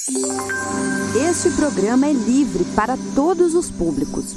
Este programa é livre para todos os públicos.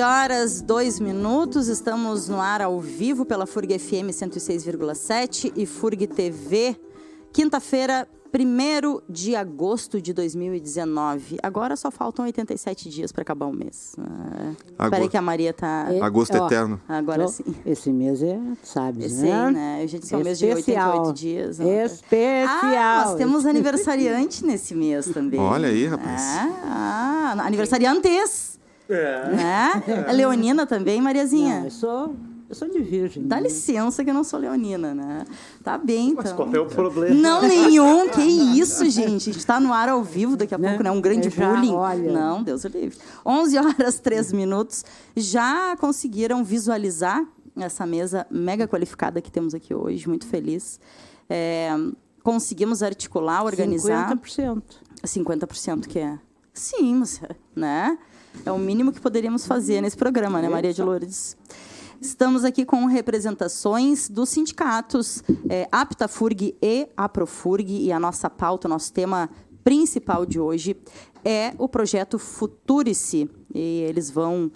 Horas, 2 minutos, estamos no ar ao vivo pela FURG FM 106,7 e FURG TV, quinta-feira, 1º de agosto de 2019. Agora só faltam 87 dias para acabar o mês. Espera aí que a Maria tá... Agosto eterno. Agora sim. Esse mês sabe, esse, né? A gente disse, é um mês de especial. 88 dias. Especial. Nós temos aniversariante nesse mês também. Olha aí, rapaz. Aniversariantes. Né? É leonina também, Mariazinha? Não, eu sou de virgem. Dá licença que eu não sou leonina, né? Tá bem, então. Mas qual é o problema? Não, nenhum. Que isso, gente? A gente tá no ar ao vivo daqui a pouco, né? Um grande bullying. Olha. Não, Deus o livre. 11h03. Já conseguiram visualizar essa mesa mega qualificada que temos aqui hoje? Muito feliz. Conseguimos articular, organizar... 50%. 50% que é? Sim, mas, né? É o mínimo que poderíamos fazer nesse programa, né, Maria de Lourdes? Estamos aqui com representações dos sindicatos APTA-FURG e APROFURG, e a nossa pauta, o nosso tema principal de hoje é o projeto Futurice, e eles vão,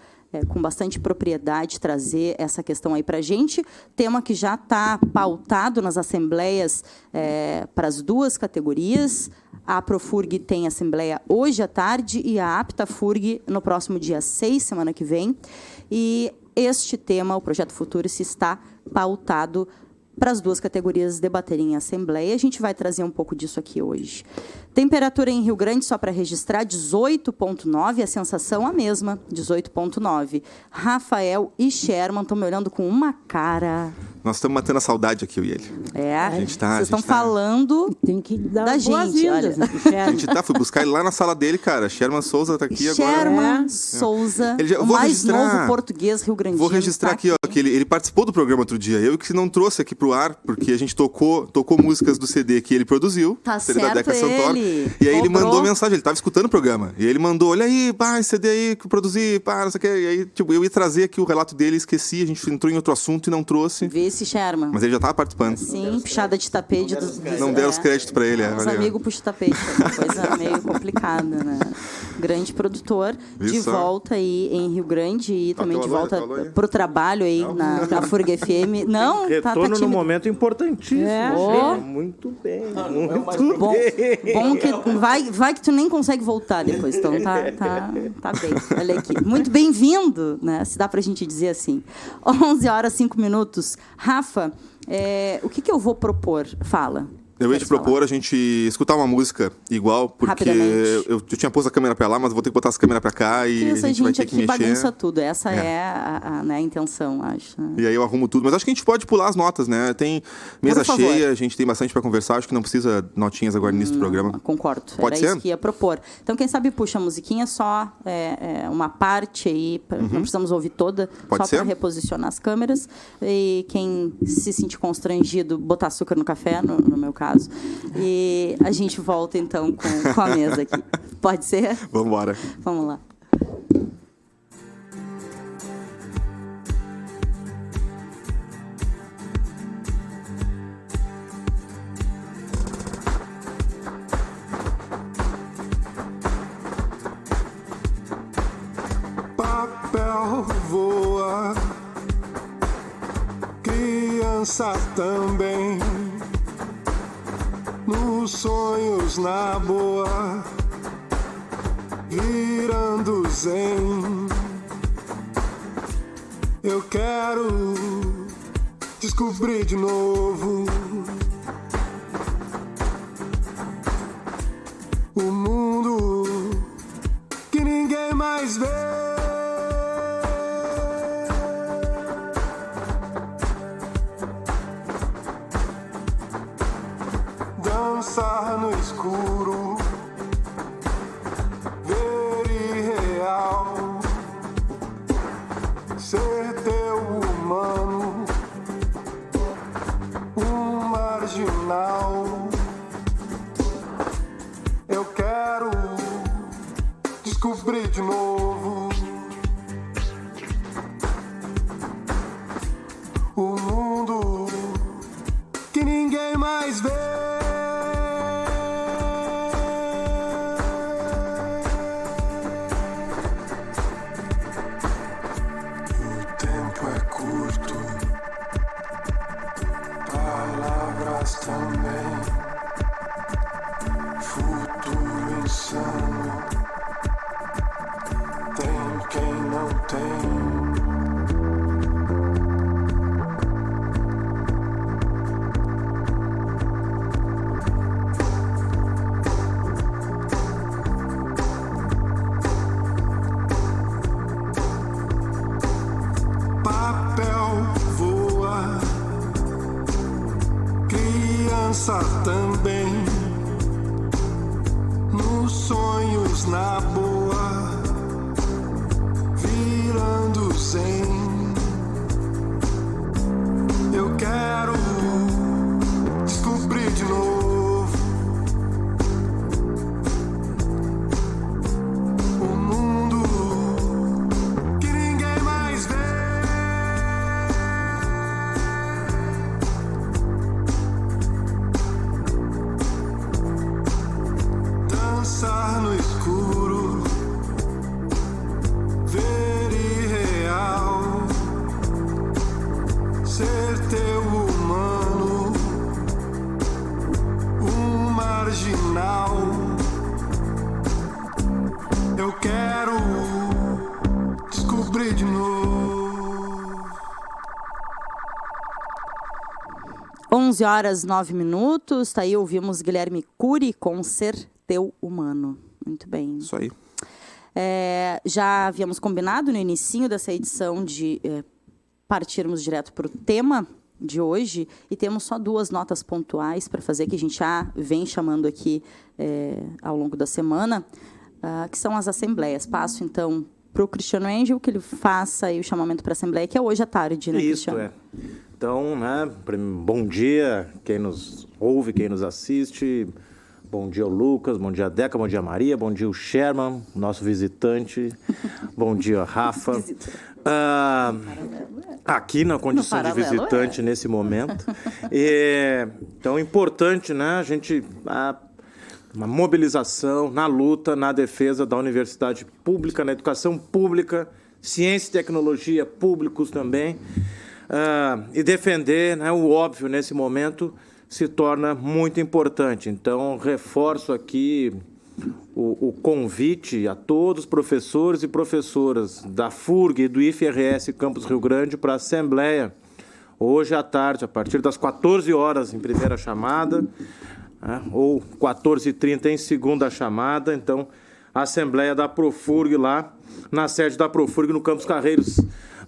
com bastante propriedade, trazer essa questão aí para a gente, tema que já está pautado nas assembleias para as duas categorias. A APROFURG tem assembleia hoje à tarde e a APTA-FURG no próximo dia 6, semana que vem. E este tema, o projeto Futurice, está pautado para as duas categorias debaterem em assembleia. A gente vai trazer um pouco disso aqui hoje. Temperatura em Rio Grande, só para registrar, 18,9. A sensação a mesma, 18,9. Rafael e Sherman estão me olhando com uma cara... Nós estamos matando a saudade aqui, eu e ele. Vocês estão falando Tem que dar da gente, olha. A gente fui buscar ele lá na sala dele, cara. Sherman Souza tá aqui agora. Sherman Souza, o mais novo português rio-grandino. Vou registrar aqui, ó, que ele participou do programa outro dia. Eu que não trouxe aqui pro ar, porque a gente tocou músicas do CD que ele produziu. Tá CD certo, da Deca Santoro. E aí ele mandou mensagem, ele tava escutando o programa. E aí ele mandou, olha aí, esse CD aí que eu produzi, não sei o que. E aí, tipo, eu ia trazer aqui o relato dele, esqueci, a gente entrou em outro assunto e não trouxe. Vê Esse Sherman. Mas ele já estava participando. Sim, puxada de tapete. Não deram os créditos para ele. Os amigos puxa tapete. É uma coisa meio complicada, né? Grande produtor. De volta aí em Rio Grande e também de volta pro trabalho aí na FURG FM. Não, retorno no momento importantíssimo. Muito bem. Muito bem. Bom que vai que tu nem consegue voltar depois. Então tá bem. Olha aqui. Muito bem-vindo, né? Se dá pra gente dizer assim. 11h05. Rafa, o que eu vou propor? Fala. Eu ia te propor a gente escutar uma música igual, porque eu tinha posto a câmera pra lá, mas vou ter que botar as câmeras pra cá e a gente vai ter que mexer. Bagunça tudo. Essa é a intenção, acho. Né? E aí eu arrumo tudo. Mas acho que a gente pode pular as notas, né? Tem mesa cheia, a gente tem bastante pra conversar. Acho que não precisa notinhas agora no início do programa. Concordo. Pode ser? Isso que ia propor. Então, quem sabe puxa a musiquinha só uma parte aí. Não precisamos ouvir toda. Pode só para reposicionar as câmeras. E quem se sentir constrangido, botar açúcar no café, no meu caso. E a gente volta, então, com a mesa aqui. Pode ser? Vamos embora. Vamos lá. Papel voa, criança também. Nos sonhos na boa, virando zen. Eu quero descobrir de novo o mundo que ninguém mais vê. Dançar no escuro, ver irreal, ser teu humano, um marginal. Eu quero descobrir de novo o mundo que ninguém mais vê. Também futuro insano. Tem quem não tem. Também nos sonhos na boa, virando zen. Eu quero descobrir de novo o mundo que ninguém mais vê. Dançar no escuro, ver irreal, ser teu humano, um marginal. Eu quero descobrir de novo. 11h09. Tá aí, ouvimos Guilherme Cury com Ser Teu Humano. Muito bem. Isso aí. Já havíamos combinado no inicinho dessa edição de partirmos direto para o tema de hoje e temos só 2 notas pontuais para fazer, que a gente já vem chamando aqui ao longo da semana, que são as assembleias. Passo, então, para o Cristiano Engel, que ele faça aí o chamamento para a assembleia, que é hoje à tarde, né, Cristiano? Então, né, bom dia quem nos ouve, quem nos assiste. Bom dia, Lucas. Bom dia, Deca. Bom dia, Maria. Bom dia, o Sherman, nosso visitante. Bom dia, Rafa. Aqui na condição de visitante nesse momento. Então, é importante, né, a gente... uma mobilização na luta, na defesa da universidade pública, na educação pública, ciência e tecnologia públicos também. E defender, né, o óbvio nesse momento se torna muito importante. Então, reforço aqui o convite a todos os professores e professoras da FURG e do IFRS Campus Rio Grande para a Assembleia, hoje à tarde, a partir das 14 horas, em primeira chamada, ou 14h30 em segunda chamada. Então, a Assembleia da Profurg lá, na sede da Profurg, no Campus Carreiros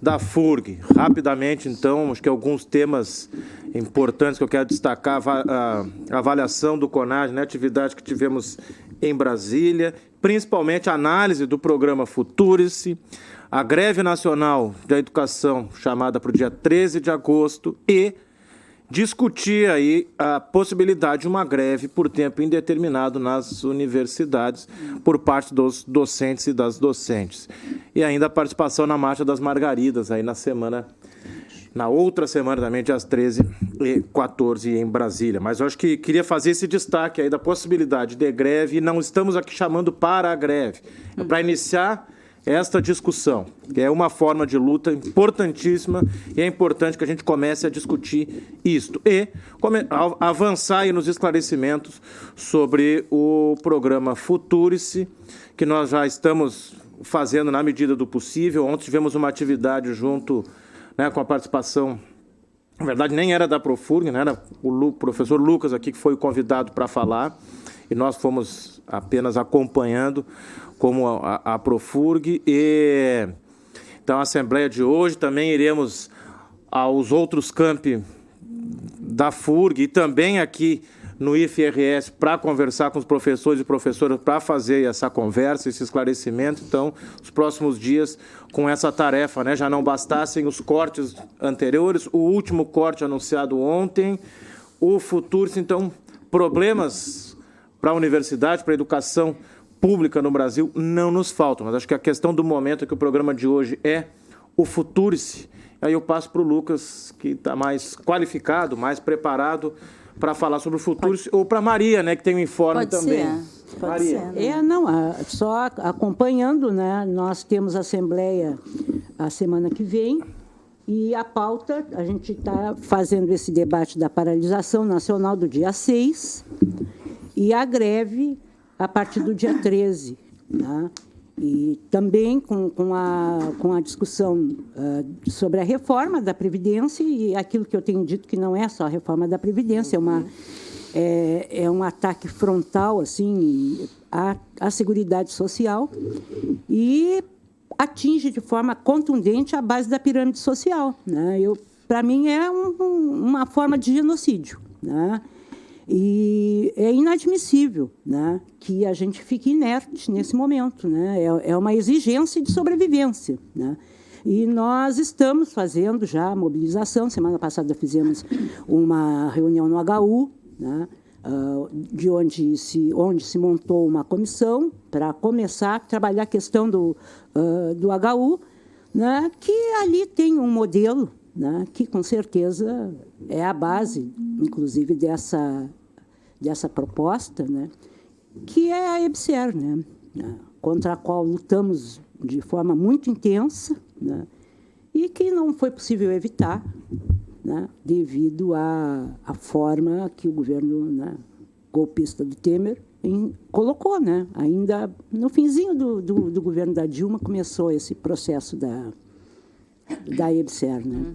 da FURG. Rapidamente, então, acho que alguns temas importantes que eu quero destacar: a avaliação do CONAGE, né, atividade que tivemos em Brasília, principalmente a análise do programa Futurice, a greve nacional da educação chamada para o dia 13 de agosto e discutir aí a possibilidade de uma greve por tempo indeterminado nas universidades por parte dos docentes e das docentes. E ainda a participação na Marcha das Margaridas, aí na outra semana também, dias 13 e 14 em Brasília. Mas eu acho que queria fazer esse destaque aí da possibilidade de greve, e não estamos aqui chamando para a greve, é para iniciar esta discussão, que é uma forma de luta importantíssima, e é importante que a gente comece a discutir isto e avançar aí nos esclarecimentos sobre o programa Futurice, que nós já estamos fazendo na medida do possível. Ontem tivemos uma atividade junto, né, com a participação, na verdade nem era da Profurg, né, era o professor Lucas aqui que foi o convidado para falar, e nós fomos apenas acompanhando como a Profurg. E então a Assembleia de hoje também iremos aos outros campi da FURG e também aqui no IFRS para conversar com os professores e professoras para fazer essa conversa, esse esclarecimento. Então, os próximos dias com essa tarefa, né, já não bastassem os cortes anteriores, o último corte anunciado ontem, o Futurice. Então, problemas para a universidade, para a educação pública no Brasil não nos faltam, mas acho que a questão do momento é que o programa de hoje é o Futurice. Aí eu passo para o Lucas, que está mais qualificado, mais preparado para falar sobre o Futurice, ou para a Maria, né, que tem um informe também. Pode ser, né? Só acompanhando, né, nós temos a Assembleia a semana que vem, e a pauta, a gente está fazendo esse debate da paralisação nacional do dia 6, e a greve a partir do dia 13, né? E também com a discussão sobre a reforma da Previdência, e aquilo que eu tenho dito que não é só a reforma da Previdência, é um ataque frontal assim, à Seguridade Social, e atinge de forma contundente a base da pirâmide social, né? Para mim, é uma forma de genocídio, né? E é inadmissível, né, que a gente fique inerte nesse momento, né? É uma exigência de sobrevivência, né? E nós estamos fazendo já a mobilização. Semana passada fizemos uma reunião no HU, né, onde se montou uma comissão para começar a trabalhar a questão do HU, né, que ali tem um modelo, né, que, com certeza, é a base, inclusive, dessa proposta, né, que é a EBSER, né, contra a qual lutamos de forma muito intensa, né, e que não foi possível evitar, né, devido à forma que o governo, né, golpista do Temer colocou, né. Ainda no finzinho do governo da Dilma começou esse processo da EBSER, né?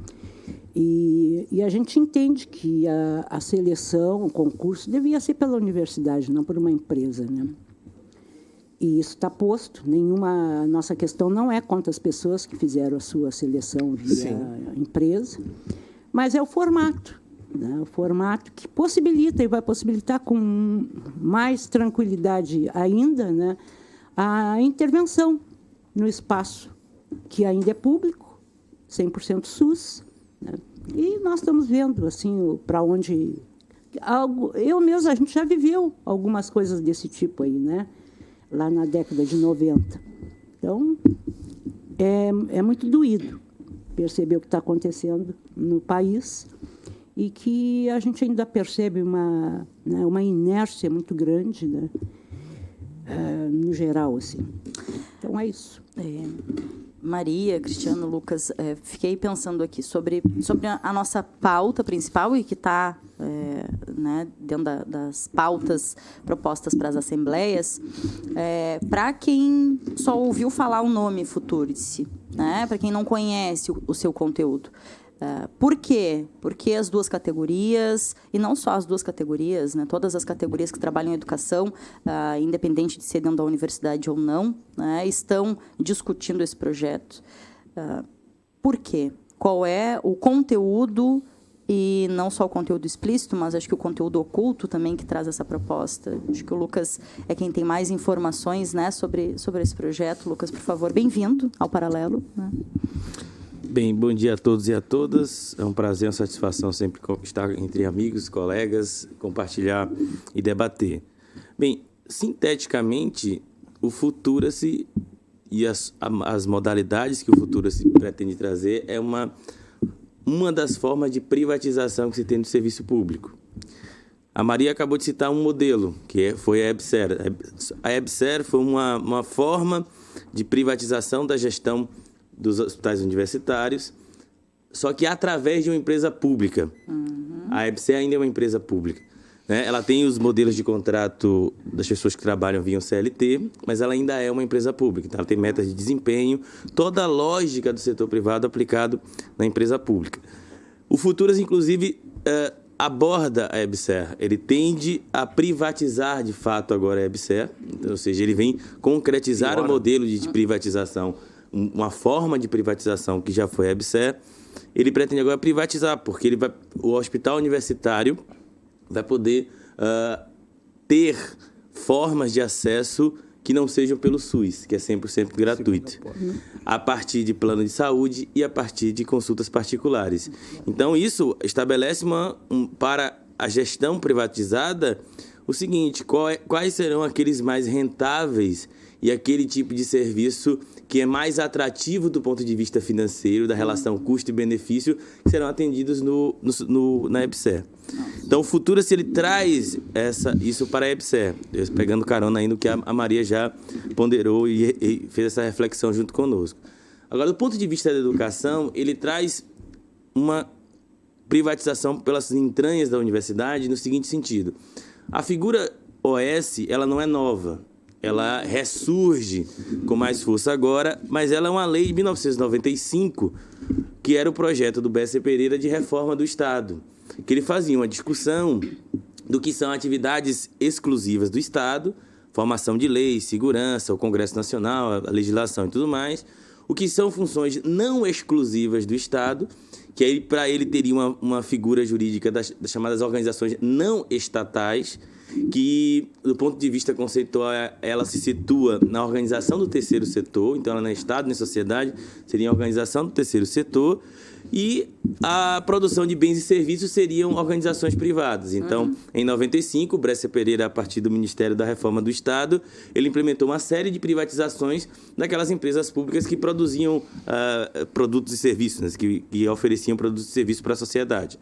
E a gente entende que a seleção, o concurso, devia ser pela universidade, não por uma empresa, né? E isso está posto. A nossa questão não é contra as pessoas que fizeram a sua seleção via empresa, mas é o formato, né? O formato que possibilita e vai possibilitar com mais tranquilidade ainda, né, a intervenção no espaço que ainda é público, 100% SUS, né? E nós estamos vendo assim para onde a gente já viveu algumas coisas desse tipo aí, né, lá na década de 90. Então é muito doído perceber o que está acontecendo no país e que a gente ainda percebe uma inércia muito grande, né? No geral, assim. Então, é isso. Maria, Cristiano, Lucas, fiquei pensando aqui sobre a nossa pauta principal e que está dentro das pautas propostas para as assembleias. Para quem só ouviu falar o nome Futurice, né? Para quem não conhece o seu conteúdo. Por quê? Porque as duas categorias, e não só as duas categorias, né, todas as categorias que trabalham em educação, independente de ser dentro da universidade ou não, né, estão discutindo esse projeto. Por quê? Qual é o conteúdo, e não só o conteúdo explícito, mas acho que o conteúdo oculto também que traz essa proposta? Acho que o Lucas é quem tem mais informações, né, sobre esse projeto. Lucas, por favor, bem-vindo ao Paralelo, né? Bem, bom dia a todos e a todas. É um prazer, uma satisfação sempre estar entre amigos, colegas, compartilhar e debater. Bem, sinteticamente, o Futurice e as modalidades que o Futurice pretende trazer é uma das formas de privatização que se tem do serviço público. A Maria acabou de citar um modelo, que foi a EBSER. A EBSER foi uma forma de privatização da gestão dos hospitais universitários, só que através de uma empresa pública. A EBSER ainda é uma empresa pública, né? Ela tem os modelos de contrato das pessoas que trabalham via CLT, mas ela ainda é uma empresa pública. Então, ela tem metas de desempenho, toda a lógica do setor privado aplicado na empresa pública. O Futurice, inclusive, aborda a EBSER. Ele tende a privatizar, de fato, agora a EBSER. Então, ou seja, ele vem concretizar o modelo de privatização, uma forma de privatização que já foi a EBSER. Ele pretende agora privatizar, porque o hospital universitário vai poder ter formas de acesso que não sejam pelo SUS, que é 100% gratuito, a partir de plano de saúde e a partir de consultas particulares. Então, isso estabelece para a gestão privatizada o seguinte: quais serão aqueles mais rentáveis e aquele tipo de serviço que é mais atrativo do ponto de vista financeiro, da relação custo e benefício, que serão atendidos na EBSER. Então, o Futurice, ele traz isso para a EBSER, pegando carona aí no que a Maria já ponderou e fez essa reflexão junto conosco. Agora, do ponto de vista da educação, ele traz uma privatização pelas entranhas da universidade no seguinte sentido: a figura OS, ela não é nova. Ela ressurge com mais força agora, mas ela é uma lei de 1995, que era o projeto do B.S. Pereira de reforma do Estado, que ele fazia uma discussão do que são atividades exclusivas do Estado, formação de leis, segurança, o Congresso Nacional, a legislação e tudo mais, o que são funções não exclusivas do Estado, que aí para ele teria uma figura jurídica das chamadas organizações não estatais, que, do ponto de vista conceitual, ela se situa na organização do terceiro setor. Então, ela não é Estado nem sociedade, seria a organização do terceiro setor, e a produção de bens e serviços seriam organizações privadas. Então, em 95, o B.S. Pereira, a partir do Ministério da Reforma do Estado, ele implementou uma série de privatizações daquelas empresas públicas que produziam produtos e serviços, né, que ofereciam produtos e serviços para a sociedade.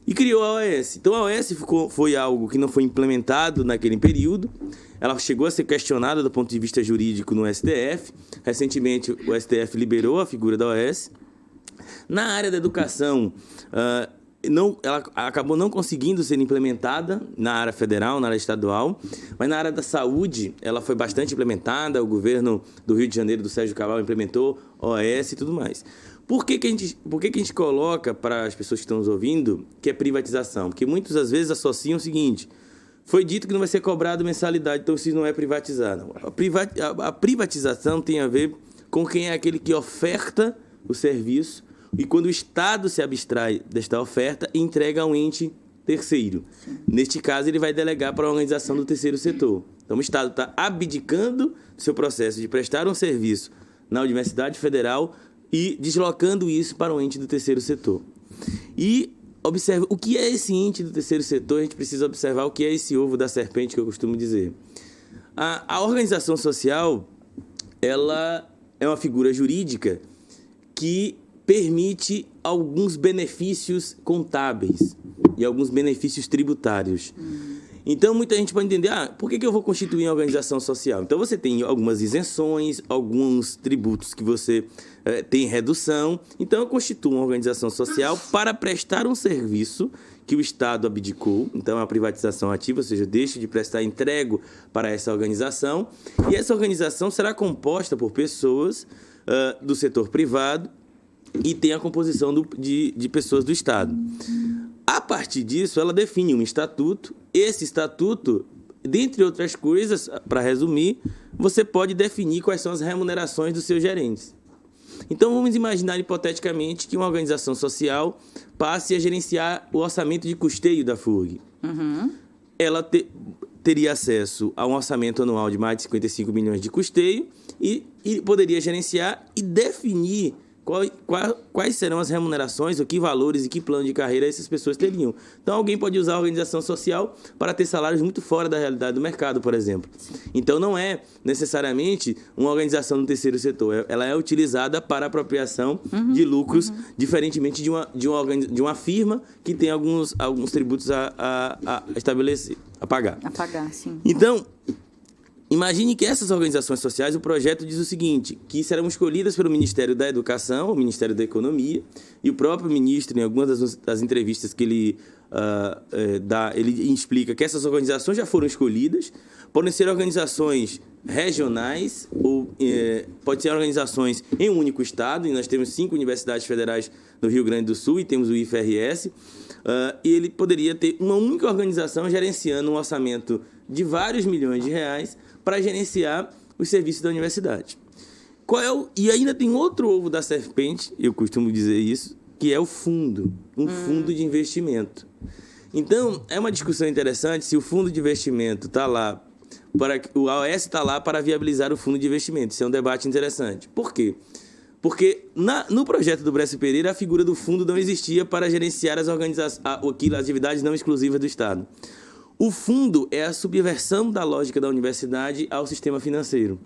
E criou a OS. Então, a OS foi algo que não foi implementado naquele período. Ela chegou a ser questionada do ponto de vista jurídico no STF. Recentemente, o STF liberou a figura da OS. Na área da educação, ela acabou não conseguindo ser implementada na área federal, na área estadual, mas na área da saúde ela foi bastante implementada. O governo do Rio de Janeiro, do Sérgio Cabral, implementou OS e tudo mais. Por que a gente coloca para as pessoas que estão nos ouvindo que é privatização? Porque muitas das vezes associam o seguinte: foi dito que não vai ser cobrado mensalidade, então isso não é privatizar. Não. A privatização tem a ver com quem é aquele que oferta o serviço, e quando o Estado se abstrai desta oferta e entrega a um ente terceiro. Neste caso, ele vai delegar para a organização do terceiro setor. Então, o Estado está abdicando do seu processo de prestar um serviço na Universidade Federal e deslocando isso para o ente do terceiro setor. E observe, o que é esse ente do terceiro setor? A gente precisa observar o que é esse ovo da serpente que eu costumo dizer. A organização social, ela é uma figura jurídica que permite alguns benefícios contábeis e alguns benefícios tributários. Então, muita gente pode entender, por que eu vou constituir uma organização social? Então, você tem algumas isenções, alguns tributos que você tem redução. Então, eu constituo uma organização social para prestar um serviço que o Estado abdicou. Então, é uma privatização ativa, ou seja, eu deixo de prestar, entrego para essa organização. E essa organização será composta por pessoas do setor privado e tem a composição de pessoas do Estado. A partir disso, ela define um estatuto. Esse estatuto, dentre outras coisas, para resumir, você pode definir quais são as remunerações dos seus gerentes. Então, vamos imaginar hipoteticamente que uma organização social passe a gerenciar o orçamento de custeio da FURG. Ela teria acesso a um orçamento anual de mais de 55 milhões de custeio e poderia gerenciar e definir quais serão as remunerações, ou que valores e que plano de carreira essas pessoas teriam. Então, alguém pode usar a organização social para ter salários muito fora da realidade do mercado, por exemplo. Então, não é necessariamente uma organização no terceiro setor. Ela é utilizada para apropriação de lucros, diferentemente de uma firma que tem alguns tributos a estabelecer, a pagar. A pagar, sim. Então, imagine que essas organizações sociais, o projeto diz o seguinte, que serão escolhidas pelo Ministério da Educação, o Ministério da Economia, e o próprio ministro, em algumas das entrevistas que ele dá, ele explica que essas organizações já foram escolhidas, podem ser organizações regionais, ou pode ser organizações em um único estado, e nós temos 5 universidades federais no Rio Grande do Sul, e temos o IFRS, e ele poderia ter uma única organização gerenciando um orçamento de vários milhões de reais para gerenciar os serviços da universidade. E ainda tem outro ovo da serpente, eu costumo dizer isso, que é o fundo, fundo de investimento. Então, é uma discussão interessante se o fundo de investimento está lá, o AOS está lá para viabilizar o fundo de investimento. Isso é um debate interessante. Por quê? Porque no projeto do Bresser Pereira, a figura do fundo não existia para gerenciar as atividades não exclusivas do Estado. O fundo é a subversão da lógica da universidade ao sistema financeiro.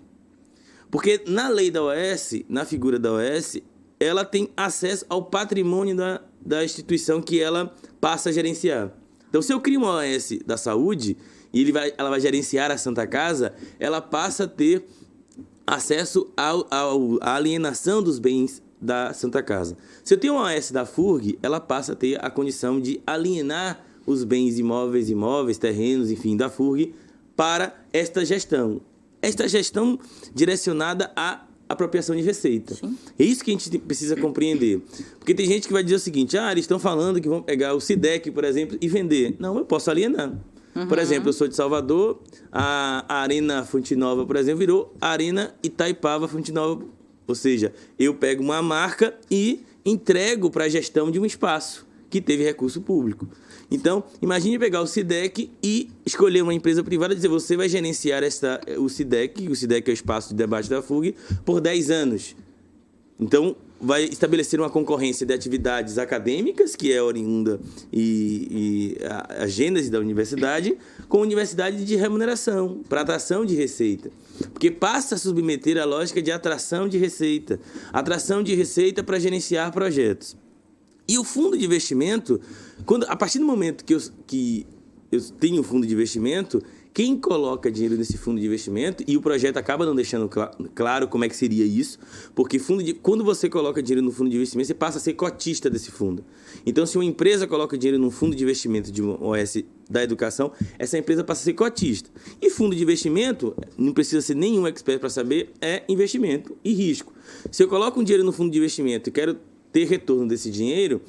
Porque na lei da OAS, na figura da OAS, ela tem acesso ao patrimônio da instituição que ela passa a gerenciar. Então, se eu crio uma OAS da saúde e ela vai gerenciar a Santa Casa, ela passa a ter acesso à alienação dos bens da Santa Casa. Se eu tenho uma OAS da FURG, ela passa a ter a condição de alienar os bens imóveis, terrenos, enfim, da FURG, para esta gestão. Esta gestão direcionada à apropriação de receita. Sim. É isso que a gente precisa compreender. Porque tem gente que vai dizer o seguinte, eles estão falando que vão pegar o SIDEC, por exemplo, e vender. Não, eu posso alienar. Por exemplo, eu sou de Salvador, a Arena Fonte Nova, por exemplo, virou Arena Itaipava Fonte Nova. Ou seja, eu pego uma marca e entrego para a gestão de um espaço que teve recurso público. Então, imagine pegar o SIDEC e escolher uma empresa privada e dizer, você vai gerenciar o SIDEC é o espaço de debate da FURG, por 10 anos. Então, vai estabelecer uma concorrência de atividades acadêmicas, que é oriunda e a gênese da universidade, com universidade de remuneração, para atração de receita. Porque passa a submeter a lógica de atração de receita para gerenciar projetos. E o fundo de investimento, a partir do momento que eu tenho um fundo de investimento, quem coloca dinheiro nesse fundo de investimento, e o projeto acaba não deixando claro como é que seria isso, porque quando você coloca dinheiro no fundo de investimento, você passa a ser cotista desse fundo. Então, se uma empresa coloca dinheiro num fundo de investimento de uma OS da educação, essa empresa passa a ser cotista. E fundo de investimento, não precisa ser nenhum expert para saber, é investimento e risco. Se eu coloco um dinheiro no fundo de investimento e quero ter retorno desse dinheiro,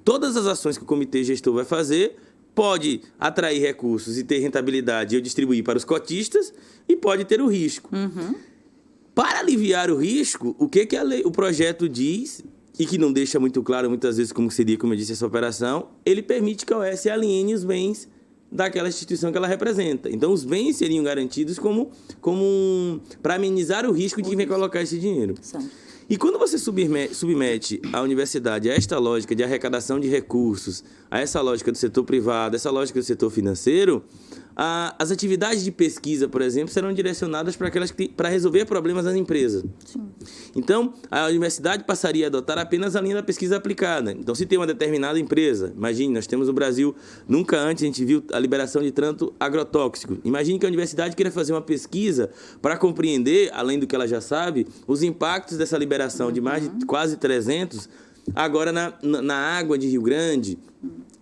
todas as ações que o comitê gestor vai fazer pode atrair recursos e ter rentabilidade e eu distribuir para os cotistas, e pode ter o risco. Para aliviar o risco, o que o projeto diz, e que não deixa muito claro muitas vezes como seria, como eu disse, essa operação, ele permite que a OAS aliene os bens daquela instituição que ela representa. Então, os bens seriam garantidos para amenizar o risco de quem vai colocar esse dinheiro. Certo. E quando você submete a universidade a esta lógica de arrecadação de recursos, a essa lógica do setor privado, essa lógica do setor financeiro, as atividades de pesquisa, por exemplo, serão direcionadas para resolver problemas das empresas. Sim. Então, a universidade passaria a adotar apenas a linha da pesquisa aplicada. Então, se tem uma determinada empresa, imagine, nós temos no Brasil, nunca antes a gente viu a liberação de tanto agrotóxico. Imagine que a universidade queira fazer uma pesquisa para compreender, além do que ela já sabe, os impactos dessa liberação de mais de quase 300, agora na água de Rio Grande,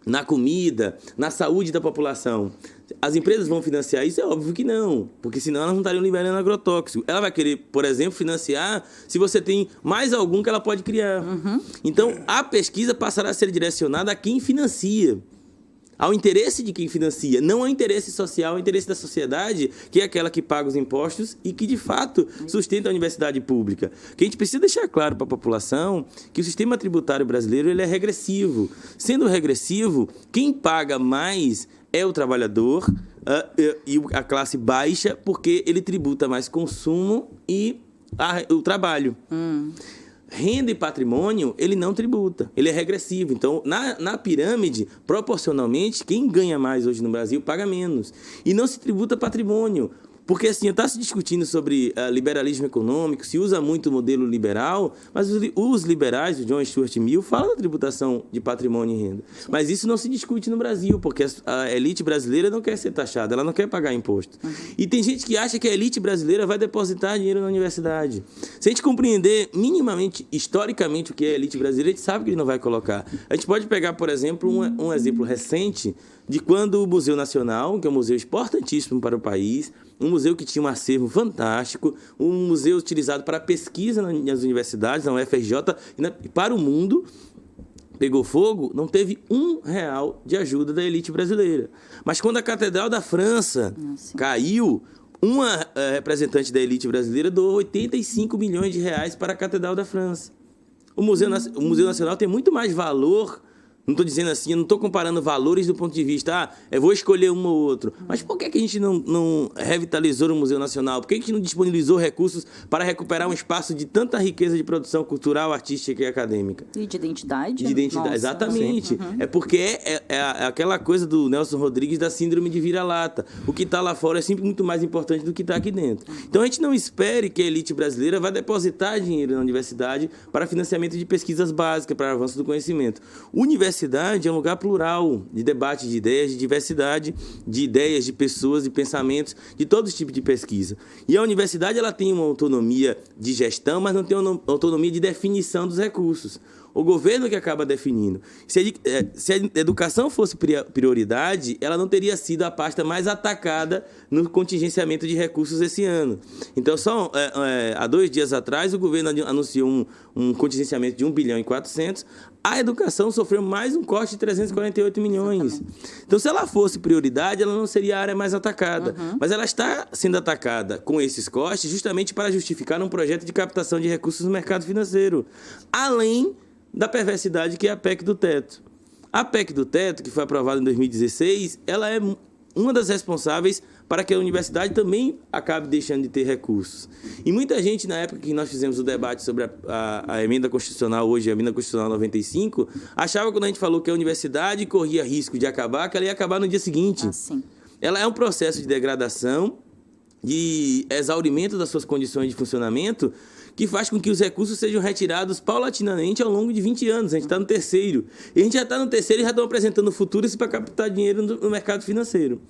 na comida, na saúde da população. As empresas vão financiar isso? É óbvio que não, porque senão elas não estariam liberando agrotóxico. Ela vai querer, por exemplo, financiar se você tem mais algum que ela pode criar. Então, a pesquisa passará a ser direcionada a quem financia, ao interesse de quem financia, não ao interesse social, ao interesse da sociedade, que é aquela que paga os impostos e que, de fato, sustenta a universidade pública. Que a gente precisa deixar claro para a população que o sistema tributário brasileiro ele é regressivo. Sendo regressivo, quem paga mais é o trabalhador e a classe baixa, porque ele tributa mais consumo e o trabalho. Renda e patrimônio, ele não tributa, ele é regressivo. Então, na pirâmide, proporcionalmente, quem ganha mais hoje no Brasil paga menos. E não se tributa patrimônio. Porque, assim, está se discutindo sobre liberalismo econômico, se usa muito o modelo liberal, mas os liberais, o John Stuart Mill, falam da tributação de patrimônio e renda. Mas isso não se discute no Brasil, porque a elite brasileira não quer ser taxada, ela não quer pagar imposto. E tem gente que acha que a elite brasileira vai depositar dinheiro na universidade. Se a gente compreender minimamente, historicamente, o que é a elite brasileira, a gente sabe que ele não vai colocar. A gente pode pegar, por exemplo, um exemplo recente de quando o Museu Nacional, que é um museu importantíssimo para o país, um museu que tinha um acervo fantástico, um museu utilizado para pesquisa nas universidades, na UFRJ e para o mundo, pegou fogo, não teve R$1 de ajuda da elite brasileira. Mas quando a Catedral da França caiu, uma representante da elite brasileira doou R$85 milhões para a Catedral da França. O Museu Nacional tem muito mais valor. Não estou dizendo assim, eu não estou comparando valores do ponto de vista, eu vou escolher um ou outro. Mas por que a gente não revitalizou o Museu Nacional? Por que a gente não disponibilizou recursos para recuperar um espaço de tanta riqueza de produção cultural, artística e acadêmica? E de identidade? De identidade, nossa, exatamente. É porque é aquela coisa do Nelson Rodrigues da síndrome de vira-lata. O que está lá fora é sempre muito mais importante do que está aqui dentro. Então a gente não espere que a elite brasileira vá depositar dinheiro na universidade para financiamento de pesquisas básicas, para avanço do conhecimento. Universidade é um lugar plural de debate de ideias, de diversidade de ideias, de pessoas, de pensamentos, de todo tipo de pesquisa. E a universidade ela tem uma autonomia de gestão, mas não tem uma autonomia de definição dos recursos. O governo que acaba definindo. Se a educação fosse prioridade, ela não teria sido a pasta mais atacada no contingenciamento de recursos esse ano. Então, só há 2 dias atrás, o governo anunciou um contingenciamento de 1 bilhão e 400. A educação sofreu mais um corte de 348 milhões. Então, se ela fosse prioridade, ela não seria a área mais atacada. Mas ela está sendo atacada com esses cortes justamente para justificar um projeto de captação de recursos no mercado financeiro. Além da perversidade que é a PEC do teto. A PEC do teto, que foi aprovada em 2016, ela é uma das responsáveis para que a universidade também acabe deixando de ter recursos. E muita gente, na época que nós fizemos o debate sobre a emenda constitucional hoje, a emenda constitucional 95, achava que quando a gente falou que a universidade corria risco de acabar, que ela ia acabar no dia seguinte. Ela é um processo de degradação, de exaurimento das suas condições de funcionamento, que faz com que os recursos sejam retirados paulatinamente ao longo de 20 anos. A gente está no 3º. E a gente já está no 3º e já estão apresentando futuros para captar dinheiro no mercado financeiro.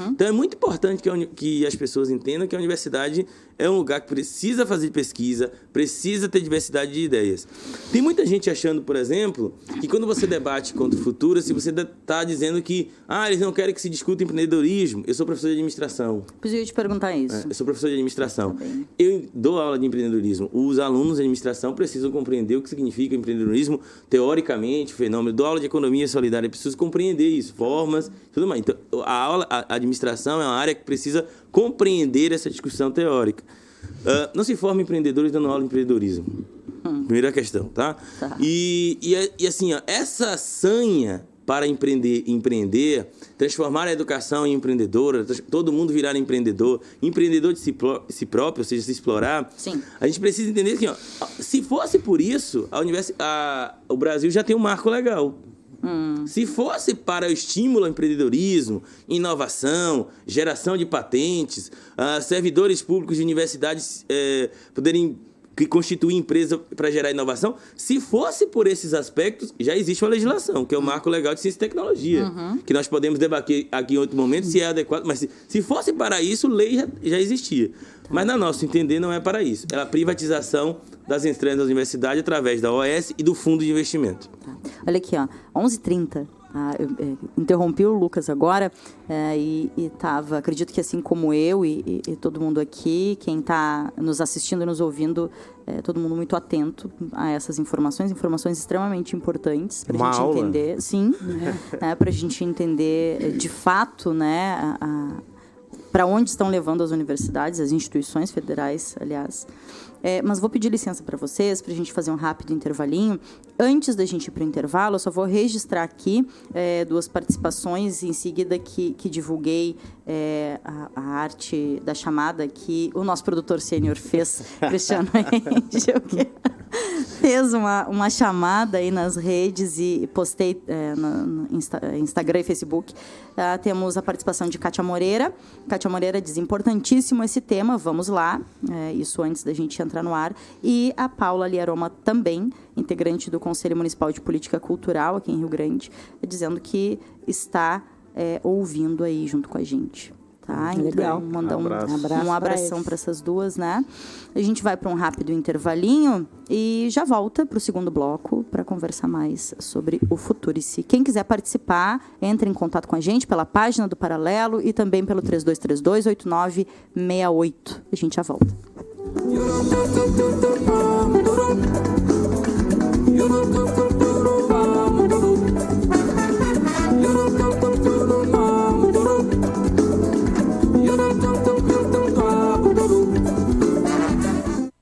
Então, é muito importante que as pessoas entendam que a universidade é um lugar que precisa fazer pesquisa, precisa ter diversidade de ideias. Tem muita gente achando, por exemplo, que quando você debate contra o futuro, se você está dizendo que eles não querem que se discuta empreendedorismo. Eu sou professor de administração. Preciso te perguntar isso. Eu sou professor de administração. Eu dou aula de empreendedorismo. Os alunos de administração precisam compreender o que significa empreendedorismo, teoricamente, fenômeno. Dou aula de economia solidária, preciso compreender isso, formas, tudo mais. Então, a administração é uma área que precisa compreender essa discussão teórica. Não se forma empreendedores dando aula de empreendedorismo. Primeira questão, tá? E assim, essa sanha para empreender, transformar a educação em empreendedora, todo mundo virar empreendedor de si próprio, ou seja, se explorar. Sim. A gente precisa entender que, se fosse por isso, o Brasil já tem um marco legal. Se fosse para o estímulo ao empreendedorismo, inovação, geração de patentes, servidores públicos de universidades poderem constituir empresa para gerar inovação, se fosse por esses aspectos, já existe uma legislação, que é o Marco Legal de Ciência e Tecnologia, que nós podemos debater aqui em outro momento se é adequado, mas se fosse para isso, lei já existia. Mas, no nosso entender, não é para isso. É a privatização das entranhas da universidade através da OAS e do Fundo de Investimento. Olha aqui, ó, 11h30. Eu interrompi o Lucas agora e estava, acredito que assim como eu e todo mundo aqui, quem está nos assistindo e nos ouvindo, todo mundo muito atento a essas informações extremamente importantes para a gente entender. Sim, para a gente entender de fato, né, para onde estão levando as universidades, as instituições federais, aliás. Mas vou pedir licença para vocês, para a gente fazer um rápido intervalinho. Antes da gente ir para o intervalo, eu só vou registrar aqui 2 participações, em seguida que divulguei a arte da chamada que o nosso produtor sênior fez, Cristiano Angel, que fez uma chamada aí nas redes e postei no Instagram e Facebook. Temos a participação de Kátia Moreira. Kátia Moreira diz, importantíssimo esse tema, vamos lá. Isso antes da gente entrar no ar. E a Paula Liaroma também, integrante do Conselho Municipal de Política Cultural aqui em Rio Grande, dizendo que está ouvindo aí junto com a gente. Tá? Legal. Então, mandar um abração para essas duas, né? A gente vai para um rápido intervalinho e já volta para o segundo bloco para conversar mais sobre o Futurice. Quem quiser participar, entre em contato com a gente pela página do Paralelo e também pelo 3232-8968. A gente já volta. You